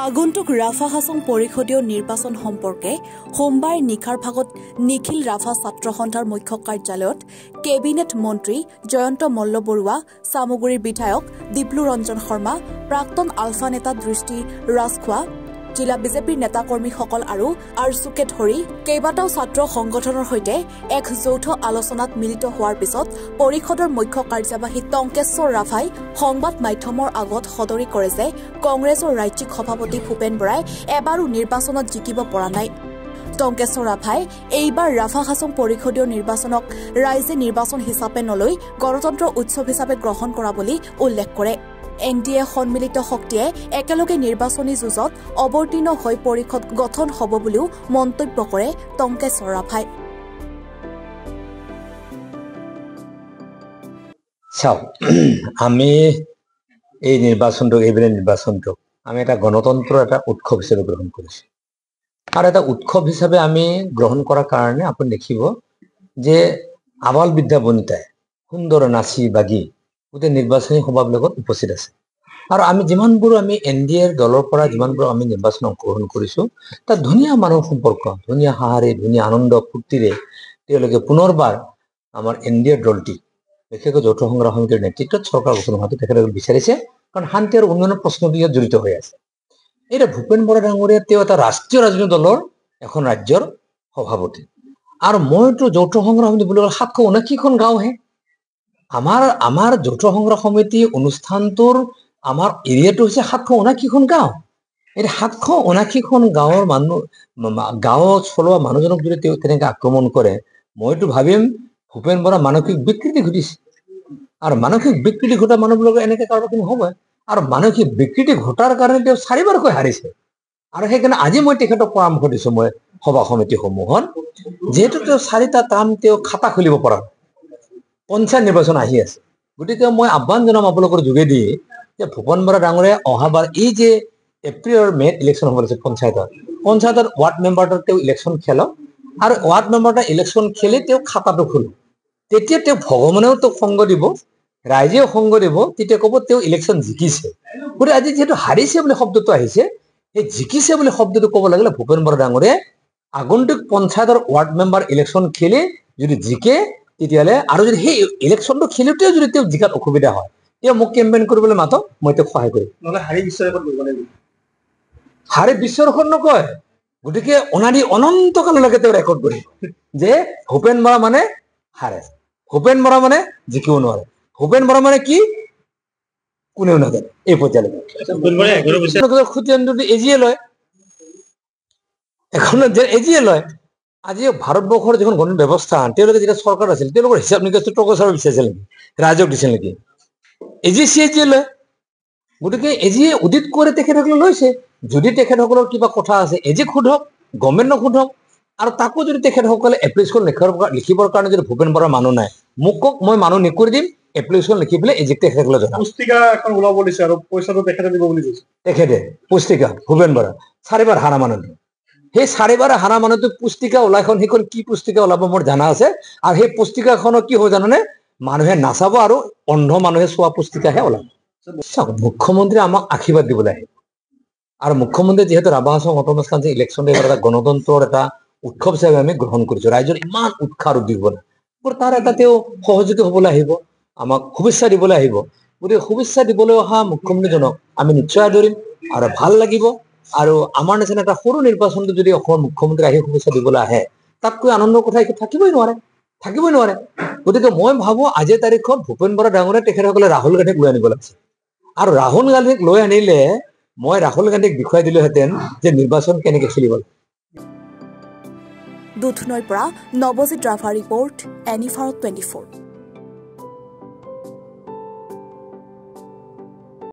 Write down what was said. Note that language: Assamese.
আগন্তুক ৰাফা হাছং পৰিষদীয় নিৰ্বাচন সম্পৰ্কে সোমবাৰ নিশাৰ ভাগত নিখিল ৰাফা ছাত্ৰ সন্থাৰ মুখ্য কাৰ্যালয়ত কেবিনেট মন্ত্ৰী জয়ন্ত মল্লবৰুৱা, চামগুৰিৰ বিধায়ক দীপলু ৰঞ্জন শৰ্মা, প্ৰাক্তন আলফা নেতা দৃষ্টি ৰাজখোৱা, জিলা বিজেপিৰ নেতাকৰ্মীসকল আৰু আৰচুকে ধৰি কেইবাটাও ছাত্ৰ সংগঠনৰ সৈতে এক যৌথ আলোচনাত মিলিত হোৱাৰ পিছত পৰিষদৰ মুখ্য কাৰ্যবাহী টংকেশ্বৰ ৰাভাই সংবাদ মাধ্যমৰ আগত সদৰি কৰে যে কংগ্ৰেছৰ ৰাজ্যিক সভাপতি ভূপেন বৰাই এবাৰো নিৰ্বাচনত জিকিব পৰা নাই। টংকেশ্বৰ ৰাভাই এইবাৰ ৰাফা হাছং পৰিষদীয় নিৰ্বাচনক ৰাইজে নিৰ্বাচন হিচাপে নলৈ গণতন্ত্ৰ উৎসৱ হিচাপে গ্ৰহণ কৰা বুলি উল্লেখ কৰে। এনডিএ সন্মিলিত শক্তিয়ে একেলগে নিৰ্বাচনী যুঁজত অৱতীৰ্ণ হৈ পৰিষদ গঠন হ'ব বুলিও মন্তব্য কৰে টংকেশ্বৰ ৰাভাই। আমি এই নিৰ্বাচনটোক আমি এটা গণতন্ত্ৰৰ এটা উৎসৱ হিচাপে গ্ৰহণ কৰিছো আৰু এটা উৎসৱ হিচাপে আমি গ্ৰহণ কৰাৰ কাৰণে আপুনি দেখিব যে আবাল বিদ্যা বনিতাই সুন্দৰ নাচি বাগি গোটেই নিৰ্বাচনী সভাবিলাকত উপস্থিত আছে আৰু আমি যিমানবোৰ আমি এনডিএৰ দলৰ পৰা যিমানবোৰ আমি নিৰ্বাচন অংশগ্ৰহণ কৰিছো তাত ধুনীয়া মানুহ সম্পৰ্ক, ধুনীয়া হাহাৰে, ধুনীয়া আনন্দ ফূৰ্তিৰে তেওঁলোকে পুনৰবাৰ আমাৰ এনডিএৰ দলটি বিশেষকৈ যৌথ সংগ্ৰাম সমিতিৰ নেতৃত্বত চৰকাৰ গঠন হোৱাটো তেখেতলোকে বিচাৰিছে, কাৰণ শান্তি আৰু উন্নয়নৰ প্ৰশ্নটো ইয়াত জড়িত হৈ আছে। এতিয়া ভূপেন বৰা ডাঙৰীয়া তেওঁ এটা ৰাষ্ট্ৰীয় ৰাজনৈতিক দলৰ এখন ৰাজ্যৰ সভাপতি আৰু মইতো যৌথ সংগ্ৰাম সমিতি বুলি ক'লে 779খন গাঁওহে। আমাৰ যৌথ সংগ্ৰাম সমিতি অনুষ্ঠানটোৰ আমাৰ এৰিয়াটো হৈছে 779খন গাঁও। এই 779খন গাঁৱৰ গাঁও চলোৱা মানুহজনক যদি তেওঁ তেনেকে আক্ৰমণ কৰে, মইতো ভাবিম ভূপেন বৰা মানসিক বিকৃতি ঘটিছে আৰু মানসিক বিকৃতি ঘটা মানুহবিলাকৰ এনেকে কাৰোবাৰ কিন্তু হ'বই আৰু মানসিক বিকৃতি ঘটাৰ কাৰণে তেওঁ 4বাৰকৈ হাৰিছে আৰু সেইকাৰণে আজি মই তেখেতক পৰামৰ্শ দিছো, মই সভা সমিতিসমূহত যিহেতু তেওঁ 4টা টাৰ্ম তেওঁ খাতা খুলিব পৰা পঞ্চায়ত নিৰ্বাচন আহি আছে, গতিকে মই আহ্বান জনাম আপোনালোকৰ যোগেদি যে ভূপেন বৰা ডাঙৰীয়া অহাবাৰ এই যে এপ্ৰিল আৰু মে'ত ইলেকশ্যন হ'ব আছে পঞ্চায়তৰ ৱাৰ্ড মেম্বাৰৰ তেওঁ ইলেকশ্যন খেলক আৰু ৱাৰ্ড মেম্বাৰৰ ইলেকশ্যন খেলি তেওঁ খাতাটো খোলক। তেতিয়া তেওঁ ভগৱানেও তেওঁক সংগ দিব, ৰাইজেও সংগ দিব, তেতিয়া ক'ব তেওঁ ইলেকশ্যন জিকিছে। গতিকে আজি যিহেতু হাৰিছে বুলি শব্দটো আহিছে, সেই জিকিছে বুলি শব্দটো ক'ব লাগিলে ভূপেন বৰা ডাঙৰীয়া আগন্তুক পঞ্চায়তৰ ৱাৰ্ড মেম্বাৰ ইলেকশ্যন খেলি যদি জিকে তেতিয়াহ'লে আৰু যদি সেই ইলেকশ্যনটো খেলোতেও যদি তেওঁ জিকাত অসুবিধা হয়, তেওঁ মোক কেম্পেইন কৰিবলৈ মাতক, মই তেওঁক সহায় কৰিম। নহ'লে হাৰি বিশ্ব ৰেকৰ্ড নকয়, গতিকে অনাদি অনন্ত কাললৈকে তেওঁ ৰেকৰ্ড কৰিব যে ভূপেন বৰা মানে হাৰে, ভূপেন বৰা মানে জিকিব নোৱাৰে, ভূপেন বৰা মানে কি কোনেও নাজানে। এই পৰ্যায়লৈকে এজিয়ে লয়, এখন এজিয়ে লয়। আজি ভাৰতবৰ্ষৰ যিখন গণ ব্যৱস্থা তেওঁলোকে যেতিয়া চৰকাৰ আছিল তেওঁলোকৰ হিচাপ নিকাচটো টকচাৰ বিচাৰিছিল নেকি, ৰাইজক দিছিল নেকি? এজিয়ে লয়। গতিকে এজিয়ে অডিট কৰি তেখেতসকলে লৈছে। যদি তেখেতসকলৰ কিবা কথা আছে এজিক সোধক, গভৰ্ণমেণ্টক সোধক আৰু তাকো যদি তেখেতসকলে এপ্লিকেশ্যন লিখিবৰ কাৰণে যদি ভূপেন বৰাৰ মানুহ নাই, মোক কওক, মই মানুহ নিকৰি দিম, এপ্লিকেশ্যন লিখি পেলাই এজিক তেখেতসকলে জনাম। পুস্তিকা এখন ওলাব দিছে আৰু পইচাটো তেখেতে দিব বুলি কৈছে। তেখেতে পুস্তিকা ভূপেন বৰা 4বাৰ হাৰা মানুহটো, সেই 4বাৰ হাৰা মানুহটো পুস্তিকা ওলাইখন, সেইখন কি পুস্তিকা ওলাব মোৰ জানা আছে আৰু সেই পুস্তিকাখনৰ কি হ'ব জানানে, মানুহে নাচাব আৰু অন্ধ মানুহে চোৱা পুস্তিকাহে ওলাব। মুখ্যমন্ত্ৰী আমাক আশীৰ্বাদ দিবলৈ আহিব আৰু মুখ্যমন্ত্ৰী যিহেতু Rabha Hasong autonomous council election এটা গণতন্ত্ৰৰ এটা উৎসৱ হিচাপে আমি গ্ৰহণ কৰিছো, ৰাইজৰ ইমান উৎসাহ আৰু উদ্দীপনা, তাৰ এটা তেওঁ সহযোগী হ'বলৈ আহিব, আমাক শুভেচ্ছা দিবলৈ আহিব। গতিকে শুভেচ্ছা দিবলৈ অহা মুখ্যমন্ত্ৰীজনক আমি নিশ্চয় আদৰিম আৰু ভাল লাগিব আৰু আমাৰ নিচিনা এটা সৰু নিৰ্বাচনটো যদি অসমৰ মুখ্যমন্ত্ৰী আহি শুভেচ্ছা দিবলৈ আহে, তাতকৈ আনন্দৰ কথা একো থাকিবই নোৱাৰে। গতিকে মই ভাবো আজিৰ তাৰিখত ভূপেন বৰা ডাঙৰীয়া তেখেতসকলে ৰাহুল গান্ধীক লৈ আনিব লাগিছে আৰু ৰাহুল গান্ধীক লৈ আনিলে মই ৰাহুল গান্ধীক দেখুৱাই দিলোহেঁতেন যে নিৰ্বাচন কেনেকে খেলিব লাগে। দুধনৈৰ পৰা নৱজিৎ ৰাভাৰ ৰিপৰ্ট, এনি ভাৰত 24।